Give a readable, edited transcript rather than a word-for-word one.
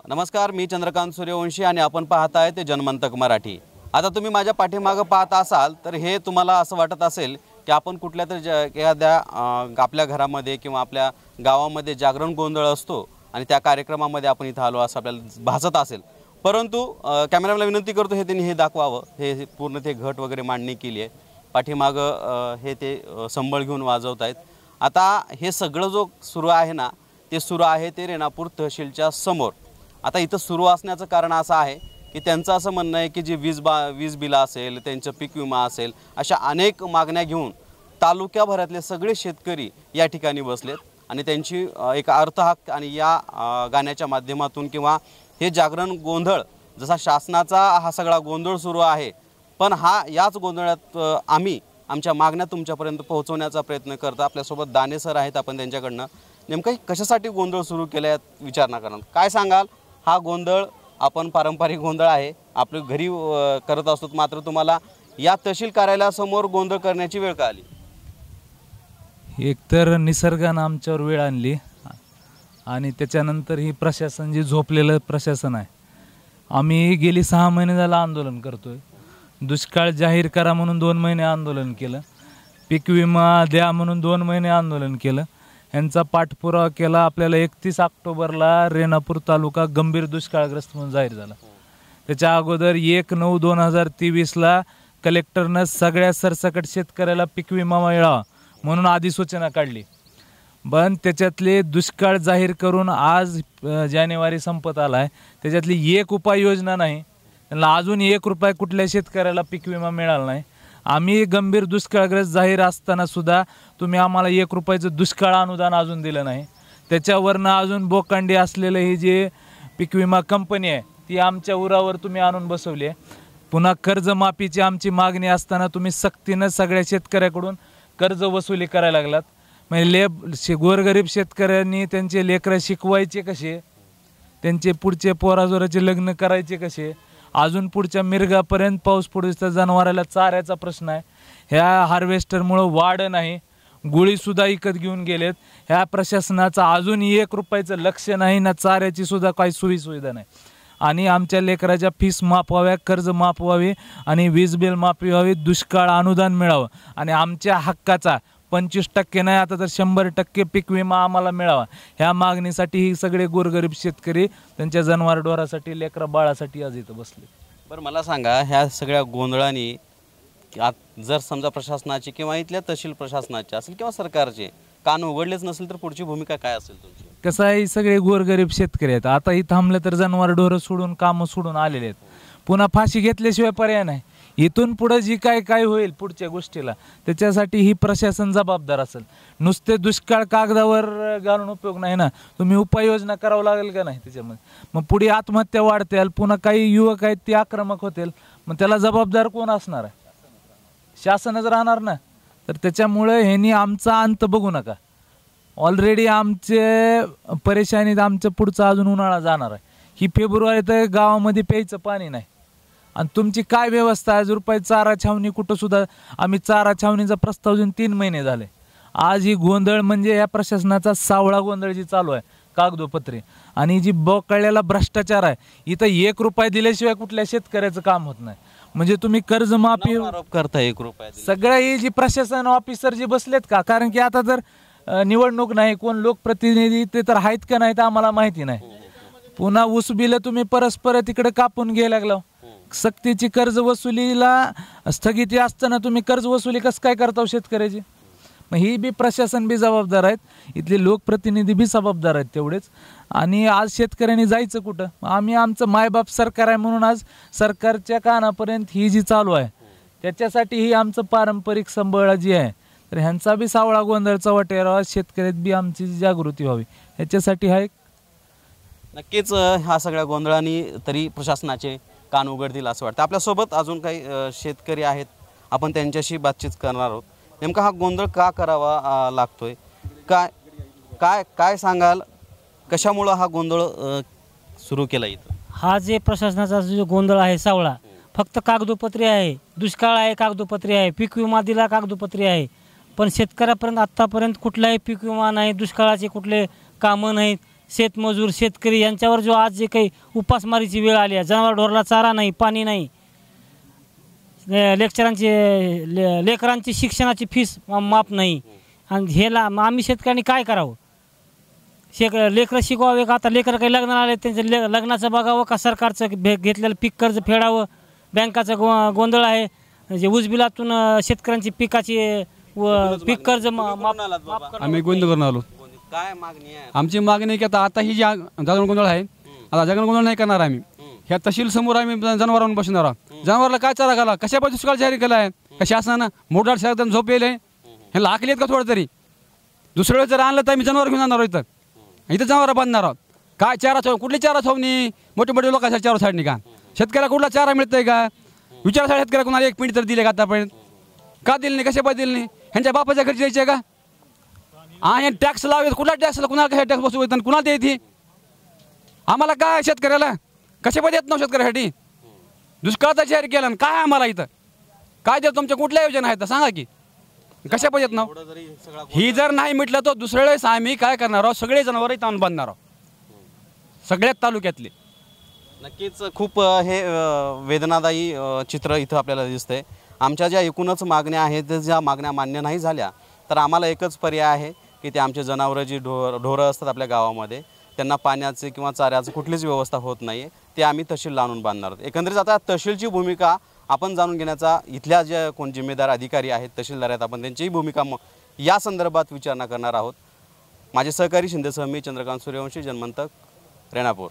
नमस्कार, मी चंद्रकांत सूर्यवंशी आणि आपण पाहताय ते जनमंतक मराठी। आता तुम्ही माझ्या पाठीमागे पाहत असाल तर हे तुम्हाला असं वाटत असेल की आपण कुठल्या तरी एखाद्या आपल्या घरामध्ये किंवा आपल्या गावामध्ये जागरण गोंधळ असतो आणि त्या कार्यक्रमामध्ये आपण इथं आलो असं आपल्याला भासत असेल। परंतु कॅमेरामॅनला विनंती करतो हे त्यांनी हे दाखवावं। हे पूर्ण ते घट वगैरे मांडणी केली आहे, पाठीमागं हे ते संबळ घेऊन वाजवत आहेत। आता हे सगळं जो सुरू आहे ना ते सुरू आहे ते रेणापूर तहसीलच्या समोर। आता इथं सुरू असण्याचं कारण असं आहे की त्यांचं असं म्हणणं आहे की जी वीज बिल असेल, त्यांचं पीक विमा असेल, अशा अनेक मागण्या घेऊन तालुक्याभरातले सगळे शेतकरी या ठिकाणी बसलेत आणि त्यांची एक अर्थहक आणि या गाण्याच्या माध्यमातून किंवा हे जागरण गोंधळ जसा शासनाचा हा सगळा गोंधळ सुरू आहे, पण याच गोंधळात आम्ही आमच्या मागण्या तुमच्यापर्यंत पोहोचवण्याचा प्रयत्न करतो। आपल्यासोबत दाने सर आहेत, आपण त्यांच्याकडनं नेमकं कशासाठी गोंधळ सुरू केला आहे विचारणा करणार। काय सांगाल? हा गोंधळ आपण पारंपरिक गोंधळ आहे, आपल्या घरी करत असतो, मात्र तुम्हाला या तहसील कार्यालयासमोर गोंधळ करण्याची वेळ का आली? एकतर निसर्गानं आमच्यावर वेळ आणली आणि त्याच्यानंतर ही प्रशासन जे झोपलेलं प्रशासन आहे। आम्ही गेली 6 महिने झालं आंदोलन करतोय। दुष्काळ जाहीर करा म्हणून 2 महिने आंदोलन केलं, पीक विमा द्या म्हणून 2 महिने आंदोलन केलं। यांचा पाठपुरावा केला। आपल्याला 31 ऑक्टोबरला रेणापूर तालुका गंभीर दुष्काळग्रस्त म्हणून जाहीर झाला। त्याच्या अगोदर 1/9/2023ला कलेक्टरनं सगळ्या सरसकट शेतकऱ्याला पीक विमा मिळावा म्हणून अधिसूचना काढली, पण त्याच्यातले दुष्काळ जाहीर करून आज जानेवारी संपत आला आहे, त्याच्यातली एक उपाययोजना नाही। त्यांना अजून 1 रुपया कुठल्या शेतकऱ्याला पीक विमा मिळाला नाही। आम्ही गंभीर दुष्काळग्रस्त जाहीर असताना सुद्धा तुम्ही आम्हाला 1 रुपयाचं दुष्काळ अनुदान अजून दिलं नाही। त्याच्यावरनं अजून बोकांडी असलेलं ही जे पीक विमा कंपनी आहे ती आमच्या उरावर तुम्ही आणून बसवली आहे। पुन्हा कर्जमाफीची आमची मागणी असताना तुम्ही सक्तीनं सगळ्या शेतकऱ्याकडून कर्ज वसुली करायला लागलात। म्हणजे गोरगरीब शेतकऱ्यांनी त्यांचे लेकरं शिकवायचे कसे, त्यांचे पुढचे पोराजोराचे लग्न करायचे कसे, अजून पुढच्या मिरगापर्यंत पाऊस पडूस जनावराला चाऱ्याचा प्रश्न आहे। ह्या हार्वेस्टरमुळं वाढ नाही, गुळीसुद्धा विकत घेऊन गेलेत। ह्या प्रशासनाचं अजून 1 रुपयाचं लक्ष नाही ना, चाऱ्याची सुद्धा काही सोयीसुविधा नाही। आणि आमच्या लेकराच्या फीस माफ व्हाव्या, कर्ज माफ व्हावे आणि वीज बिल माफी व्हावी, दुष्काळ अनुदान मिळावं आणि आमच्या हक्काचा 25% नाही आता तर 100% पीक विमा आम्हाला मिळावा। ह्या मागणीसाठी ही सगळे गोरगरीब शेतकरी त्यांच्या जनावरढोरासाठी लेकरा बाळासाठी आज इथं बसले। बरं, मला सांगा, ह्या सगळ्या गोंधळाने जर समजा प्रशासनाची किंवा इथल्या तहसील प्रशासनाची असेल किंवा सरकारचे कान उघडलेच नसेल तर पुढची भूमिका काय असेल तुमची? कसं आहे, सगळे गोरगरीब शेतकरी आहेत। आता इथं थांबले तर जनावरढोरं सोडून कामं सोडून आलेले आहेत, पुन्हा फाशी घेतल्याशिवाय पर्याय नाही। इथून पुढे जी काय होईल पुढच्या गोष्टीला त्याच्यासाठी ही प्रशासन जबाबदार असेल। नुसते दुष्काळ कागदावर घालून उपयोग नाही ना, तुम्ही उपाययोजना करावं लागेल का नाही त्याच्यामध्ये। मग पुढे आत्महत्या वाढतील, पुन्हा काही युवक आहेत ते आक्रमक होतील, मग त्याला जबाबदार कोण असणार आहे? शासनच राहणार ना। तर त्याच्यामुळे ह्यांनी आमचा अंत बघू नका। ऑलरेडी आमचे परेशानीत आमचं पुढचा अजून उन्हाळा जाणार आहे। ही फेब्रुवारी तर गावामध्ये प्यायचं पाणी नाही आणि तुमची काय व्यवस्था आहे? रुपये चारा छावणी कुठं सुद्धा आम्ही चारा छावणीचा प्रस्ताव देऊन 3 महिने झाले। आज ही गोंधळ म्हणजे या प्रशासनाचा सावळा गोंधळ जी चालू आहे कागदोपत्री आणि जी बोकळलेला भ्रष्टाचार आहे, इथं 1 रुपया दिल्याशिवाय कुठल्या शेतकऱ्याचं काम होत नाही। म्हणजे तुम्ही कर्जमाफी आरोप करता 1 रुपया सगळ्या ही जी प्रशासन ऑफिसर जे बसलेत का, कारण की आता तर निवडणूक नाही, कोण लोकप्रतिनिधी ते तर आहेत का नाही तर आम्हाला माहिती नाही। पुन्हा ऊस बिल तुम्ही परस्पर तिकडे कापून घ्यायला लागला। सक्तीची कर्ज वसुलीला स्थगिती असताना तुम्ही कर्ज वसुली कसं काय करता शेतकऱ्याची? मग ही बी प्रशासन बी जबाबदार आहेत, इथले लोकप्रतिनिधी बी जबाबदार आहेत तेवढेच. आणि आज शेतकऱ्यांनी जायचं कुठं? आम्ही आमचं मायबाप सरकार आहे म्हणून आज सरकारच्या कानापर्यंत ही जी चालू आहे त्याच्यासाठी ही आमचं पारंपरिक संबळ जी आहे, तर ह्यांचा बी सावळा गोंधळचा वाटेरावा, शेतकऱ्यात बी आमची जागृती व्हावी ह्याच्यासाठी हा एक. नक्कीच ह्या सगळ्या गोंधळांनी तरी प्रशासनाचे कान उघडतील असं वाटतं. आपल्यासोबत अजून काही शेतकरी आहेत, आपण त्यांच्याशी बातचीत करणार आहोत. नेमका हा गोंधळ का करावा लागतोय, काय काय काय सांगाल, कशामुळं हा गोंधळ सुरू केला इथं? हा जे प्रशासनाचा जो गोंधळ आहे सावळा, फक्त कागदोपत्री आहे. दुष्काळ आहे, कागदोपत्री आहे. पीक विमा दिला, कागदोपत्री आहे. पण शेतकऱ्यापर्यंत आत्तापर्यंत कुठलाही पीक विमा नाही, दुष्काळाचे कुठले कामं नाहीत. शेतमजूर शेतकरी यांच्यावर जो आज जे काही उपासमारीची वेळ आली आहे, जनावर ढोरला चारा नाही, पाणी नाही, लेकरांची शिक्षणाची फीस माफ नाही, आणि आम्ही शेतकऱ्यांनी काय करावं? लेकरं शिकवावे का? आता लेकरं काही लग्नाला आले त्यांचं लग्नाचं बघावं का सरकारचं घेतलेलं पीक कर्ज फेडावं? बँकाचा गोंधळ आहे. जे ऊसबिलातून शेतकऱ्यांची पिकाची पीक कर्ज माफ आम्ही गोंधळ करून आलो. काय मागणी आहे? आमची मागणी आहे की आता ही जी जागरण गोंधळ आहे, आता जागरण गोंधळ नाही करणार आम्ही. ह्या तहसील समोर आम्ही जनावरांवर बसणार आहोत. जनावराला काय चारा घाला? कशापासून दुष्काळ जाहीर केला आहे का शासनानं? मोठा शासन झोपलेलं आहे, ह्याला आखली आहेत का थोडं तरी? दुसऱ्या वेळेस जर आणलं तर आम्ही जनावर घेऊन आणणार आहोत, इथं जनावर बांधणार आहोत. काय चारा छाव? कुठली चारा छावणी? मोठे मोठे लोकांच्या चारा छाडणी का? शेतकऱ्याला कुठला चारा मिळतंय का? विचारा शेतकऱ्या कुणाला एक पिंडी तर दिले का आतापर्यंत? का दिले नाही? कशापासून दिले नाही? ह्यांच्या बापाच्या घरी जायचे का? आणि टॅक्स लावले, कुठला टॅक्सला कुणाला काय टॅक्स बसू येतात, कुणाला देते? आम्हाला काय शेतकऱ्याला कशापासून येत नव्हतं? शेतकऱ्यासाठी दुष्काळाचा जाहीर केला आणि काय आम्हाला इथं काय देत? तुमच्या कुठल्या योजना आहेत सांगा की, कशापासून येत नव्हतं? ही जर नाही म्हटलं तर दुसऱ्या वेळेस आम्ही काय करणार आहोत? सगळे जनावर इथं आणून बांधणार आहोत, सगळ्यात तालुक्यातले. नक्कीच खूप हे वेदनादायी चित्र इथं आपल्याला दिसतंय. आमच्या ज्या एकूणच मागण्या आहेत, ज्या मागण्या मान्य नाही झाल्या तर आम्हाला एकच पर्याय आहे की ते आमचे जनावरं जी ढोरं असतात आपल्या गावामध्ये, त्यांना पाण्याचे किंवा चाऱ्याचं कुठलीच व्यवस्था होत नाही आहे, ते आम्ही तहसीलला आणून बांधणार आहोत. एकंदरीत आता तहसीलची भूमिका आपण जाणून घेण्याचा, इथल्या ज्या कोण जिम्मेदार अधिकारी आहेत, तहसीलदार आहेत, आपण त्यांचीही भूमिका या संदर्भात विचारणा करणार आहोत. माझे सहकारी शिंदेसह मी चंद्रकांत सूर्यवंशी, जनमंतक, रेणापूर.